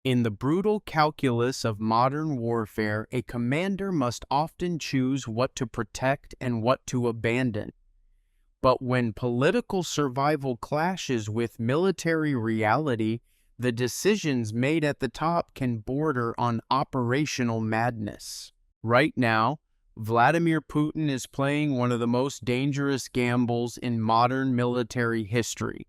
In the brutal calculus of modern warfare, a commander must often choose what to protect and what to abandon. But when political survival clashes with military reality, the decisions made at the top can border on operational madness. Right now, Vladimir Putin is playing one of the most dangerous gambles in modern military history.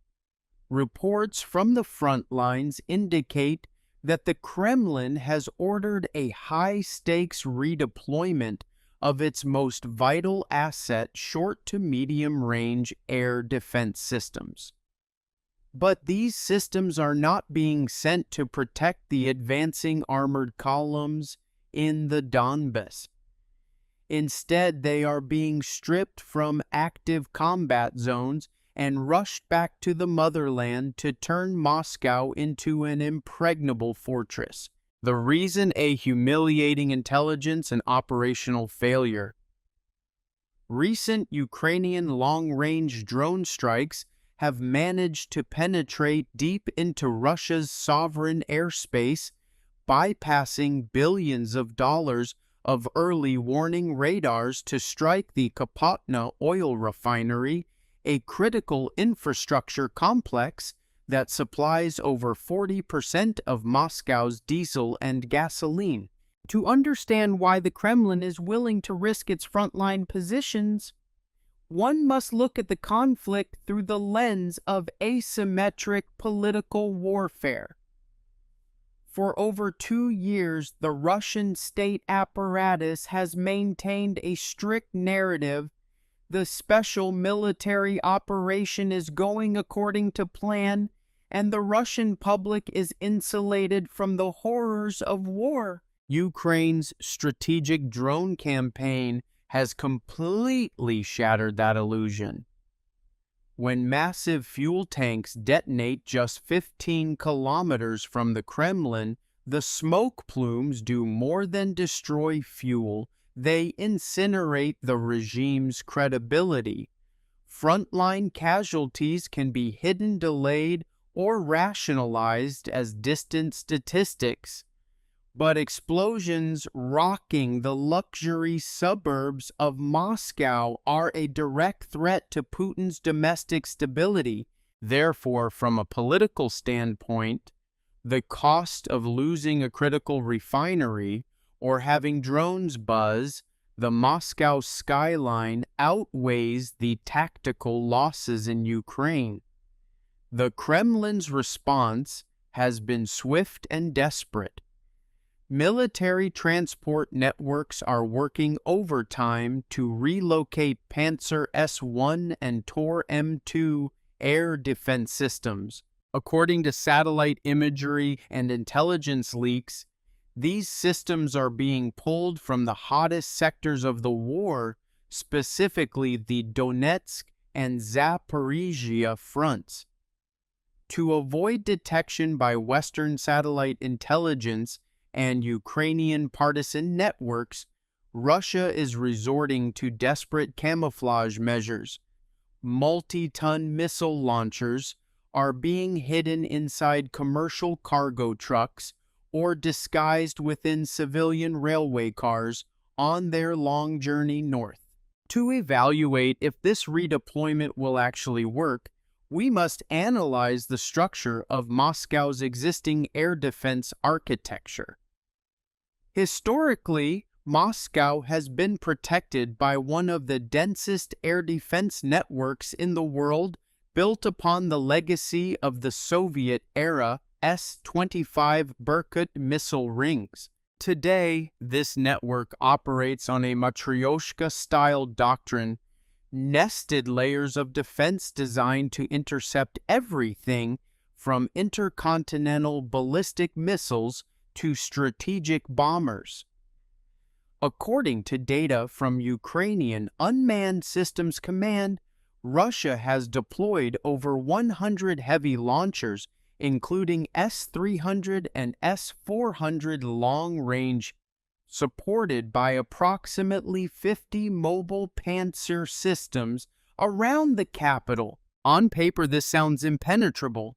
Reports from the Frontlines indicate that the Kremlin has ordered a high-stakes redeployment of its most vital asset, short to medium-range air defense systems. But these systems are not being sent to protect the advancing armored columns in the Donbas. Instead, they are being stripped from active combat zones and rushed back to the motherland to turn Moscow into an impregnable fortress. The reason: a humiliating intelligence and operational failure. Recent Ukrainian long-range drone strikes have managed to penetrate deep into Russia's sovereign airspace, bypassing billions of dollars of early warning radars to strike the Kapotna oil refinery, a critical infrastructure complex that supplies over 40% of Moscow's diesel and gasoline. To understand why the Kremlin is willing to risk its frontline positions, one must look at the conflict through the lens of asymmetric political warfare. For over 2 years, the Russian state apparatus has maintained a strict narrative: the special military operation is going according to plan, and the Russian public is insulated from the horrors of war. Ukraine's strategic drone campaign has completely shattered that illusion. When massive fuel tanks detonate just 15 kilometers from the Kremlin, the smoke plumes do more than destroy fuel. They incinerate the regime's credibility. Frontline casualties can be hidden, delayed, or rationalized as distant statistics, but explosions rocking the luxury suburbs of Moscow are a direct threat to Putin's domestic stability. Therefore, from a political standpoint, the cost of losing a critical refinery or having drones buzz the Moscow skyline outweighs the tactical losses in Ukraine. The Kremlin's response has been swift and desperate. Military transport networks are working overtime to relocate Panzer S-1 and Tor M2 air defense systems. According to satellite imagery and intelligence leaks, these systems are being pulled from the hottest sectors of the war, specifically the Donetsk and Zaporizhia fronts. To avoid detection by Western satellite intelligence and Ukrainian partisan networks, Russia is resorting to desperate camouflage measures. Multi-ton missile launchers are being hidden inside commercial cargo trucks or disguised within civilian railway cars on their long journey north. To evaluate if this redeployment will actually work, we must analyze the structure of Moscow's existing air defense architecture. Historically, Moscow has been protected by one of the densest air defense networks in the world, built upon the legacy of the Soviet-era S-25 Berkut missile rings. Today, this network operates on a Matryoshka-style doctrine, nested layers of defense designed to intercept everything from intercontinental ballistic missiles to strategic bombers. According to data from Ukrainian Unmanned Systems Command, Russia has deployed over 100 heavy launchers, including S-300 and S-400 long-range, supported by approximately 50 mobile Panzer systems around the capital. On paper, this sounds impenetrable.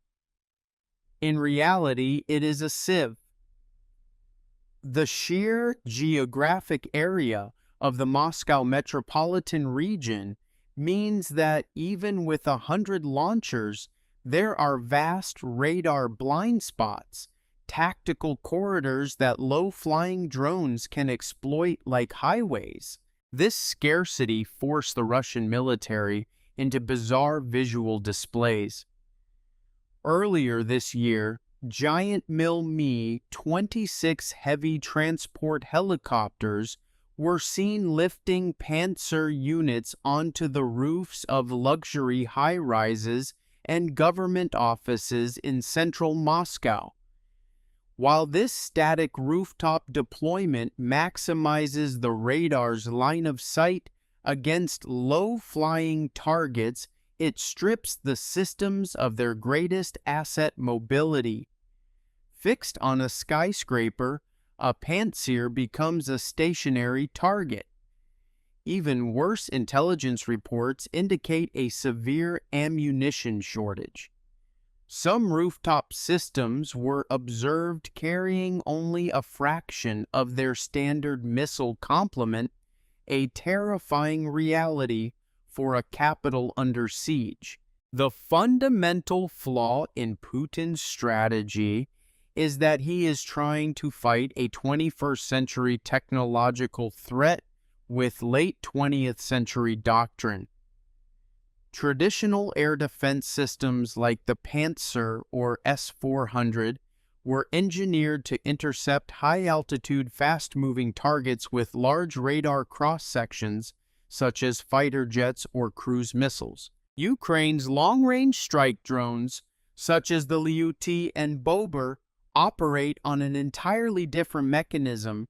In reality, it is a sieve. The sheer geographic area of the Moscow metropolitan region means that even with 100 launchers, there are vast radar blind spots, tactical corridors that low-flying drones can exploit like highways. This scarcity forced the Russian military into bizarre visual displays. Earlier this year, giant Mi-26 heavy transport helicopters were seen lifting Panzer units onto the roofs of luxury high-rises and government offices in central Moscow. While this static rooftop deployment maximizes the radar's line of sight against low-flying targets, it strips the systems of their greatest asset, mobility. Fixed on a skyscraper, a Panzer becomes a stationary target. Even worse intelligence reports indicate a severe ammunition shortage. Some rooftop systems were observed carrying only a fraction of their standard missile complement, a terrifying reality for a capital under siege. The fundamental flaw in Putin's strategy is that he is trying to fight a 21st century technological threat with late 20th century doctrine. Traditional air defense systems like the Panzer or S-400 were engineered to intercept high-altitude, fast-moving targets with large radar cross-sections, such as fighter jets or cruise missiles. Ukraine's long-range strike drones, such as the Lyuty and Bober, operate on an entirely different mechanism.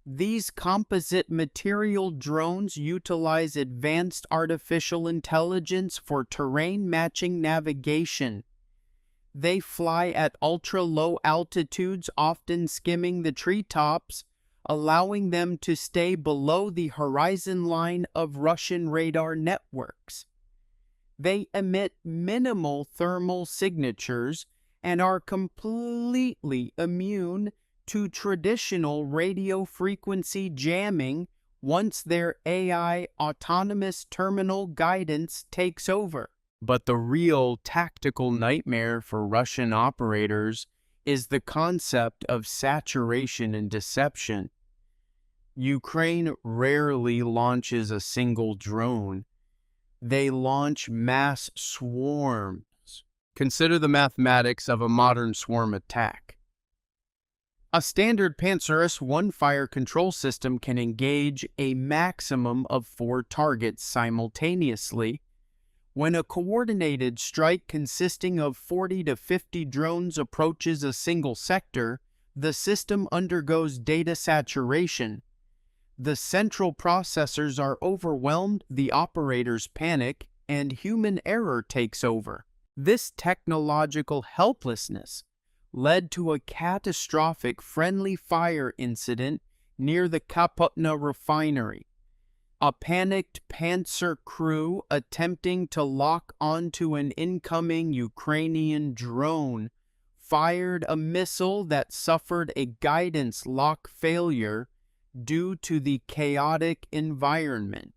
These composite material drones utilize advanced artificial intelligence for terrain-matching navigation. They fly at ultra-low altitudes, often skimming the treetops, allowing them to stay below the horizon line of Russian radar networks. They emit minimal thermal signatures and are completely immune to traditional radio frequency jamming once their AI autonomous terminal guidance takes over. But the real tactical nightmare for Russian operators is the concept of saturation and deception. Ukraine rarely launches a single drone. They launch mass swarms. Consider the mathematics of a modern swarm attack. A standard Panzer S-1 fire control system can engage a maximum of 4 targets simultaneously. When a coordinated strike consisting of 40 to 50 drones approaches a single sector, the system undergoes data saturation. The central processors are overwhelmed, the operators panic, and human error takes over. This technological helplessness led to a catastrophic friendly fire incident near the Kapotna refinery. A panicked Panzer crew attempting to lock onto an incoming Ukrainian drone fired a missile that suffered a guidance lock failure due to the chaotic environment.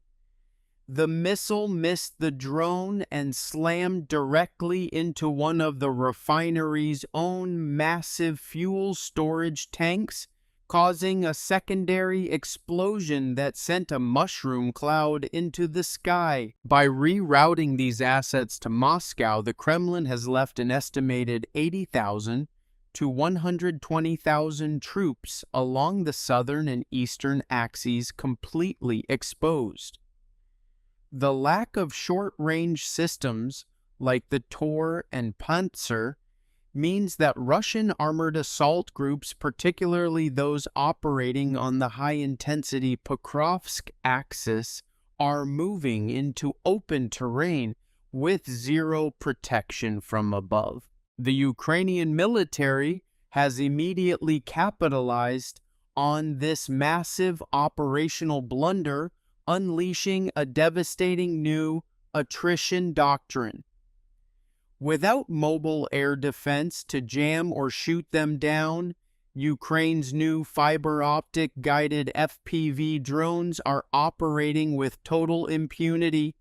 The missile missed the drone and slammed directly into one of the refinery's own massive fuel storage tanks, causing a secondary explosion that sent a mushroom cloud into the sky. By rerouting these assets to Moscow, the Kremlin has left an estimated 80,000 to 120,000 troops along the southern and eastern axes completely exposed. The lack of short-range systems like the Tor and Panzer means that Russian armored assault groups, particularly those operating on the high-intensity Pokrovsk axis, are moving into open terrain with zero protection from above. The Ukrainian military has immediately capitalized on this massive operational blunder, unleashing a devastating new attrition doctrine. Without mobile air defense to jam or shoot them down, Ukraine's new fiber optic guided FPV drones are operating with total impunity.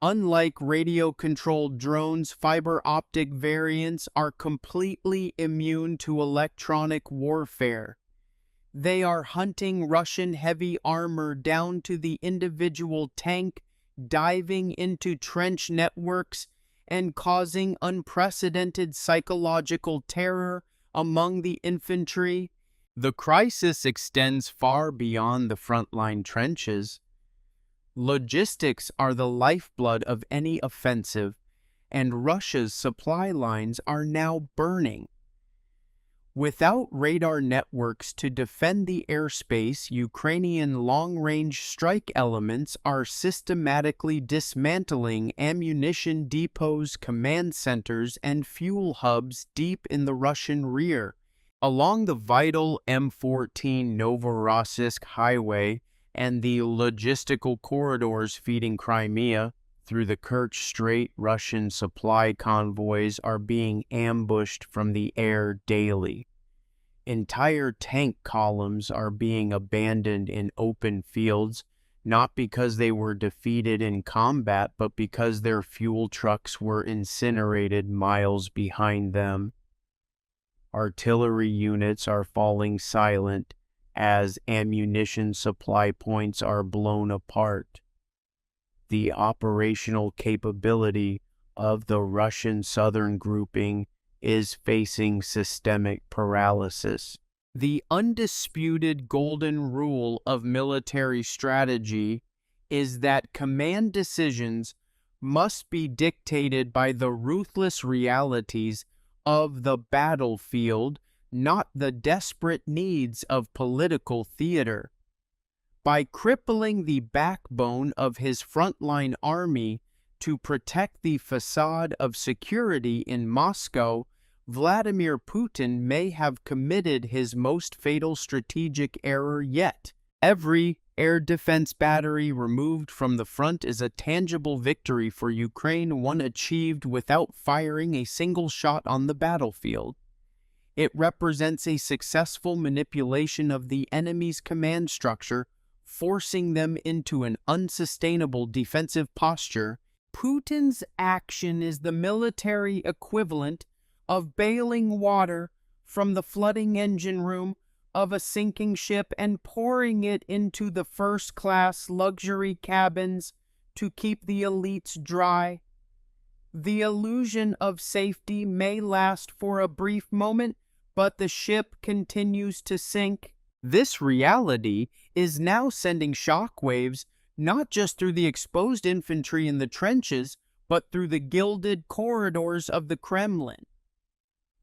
Unlike radio-controlled drones, fiber optic variants are completely immune to electronic warfare. They are hunting Russian heavy armor down to the individual tank, diving into trench networks, and causing unprecedented psychological terror among the infantry. The crisis extends far beyond the frontline trenches. Logistics are the lifeblood of any offensive, and Russia's supply lines are now burning. Without radar networks to defend the airspace, Ukrainian long-range strike elements are systematically dismantling ammunition depots, command centers, and fuel hubs deep in the Russian rear. Along the vital M14 Novorossiysk highway and the logistical corridors feeding Crimea, through the Kerch Strait, Russian supply convoys are being ambushed from the air daily. Entire tank columns are being abandoned in open fields, not because they were defeated in combat, but because their fuel trucks were incinerated miles behind them. Artillery units are falling silent as ammunition supply points are blown apart. The operational capability of the Russian southern grouping is facing systemic paralysis. The undisputed golden rule of military strategy is that command decisions must be dictated by the ruthless realities of the battlefield, not the desperate needs of political theater. By crippling the backbone of his frontline army to protect the facade of security in Moscow, Vladimir Putin may have committed his most fatal strategic error yet. Every air defense battery removed from the front is a tangible victory for Ukraine, one achieved without firing a single shot on the battlefield. It represents a successful manipulation of the enemy's command structure, forcing them into an unsustainable defensive posture. Putin's action is the military equivalent of bailing water from the flooding engine room of a sinking ship and pouring it into the first-class luxury cabins to keep the elites dry. The illusion of safety may last for a brief moment, but the ship continues to sink. This reality is now sending shockwaves not just through the exposed infantry in the trenches, but through the gilded corridors of the Kremlin.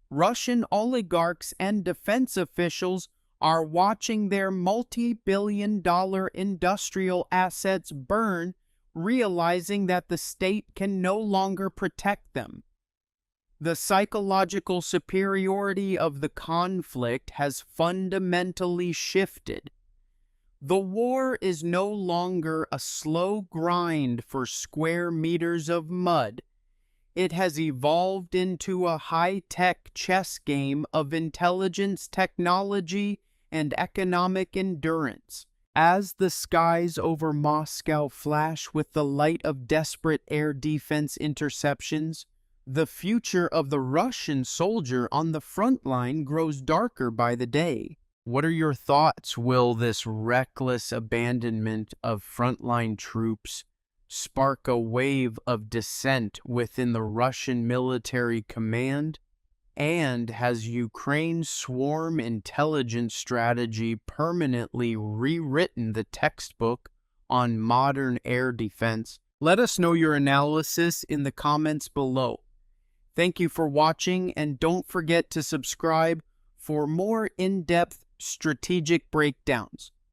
Russian oligarchs and defense officials are watching their multi-billion-dollar industrial assets burn, realizing that the state can no longer protect them. The psychological superiority of the conflict has fundamentally shifted. The war is no longer a slow grind for square meters of mud. It has evolved into a high-tech chess game of intelligence, technology, and economic endurance. As the skies over Moscow flash with the light of desperate air defense interceptions, the future of the Russian soldier on the front line grows darker by the day. What are your thoughts? Will this reckless abandonment of frontline troops spark a wave of dissent within the Russian military command? And has Ukraine's swarm intelligence strategy permanently rewritten the textbook on modern air defense? Let us know your analysis in the comments below. Thank you for watching, and don't forget to subscribe for more in-depth strategic breakdowns.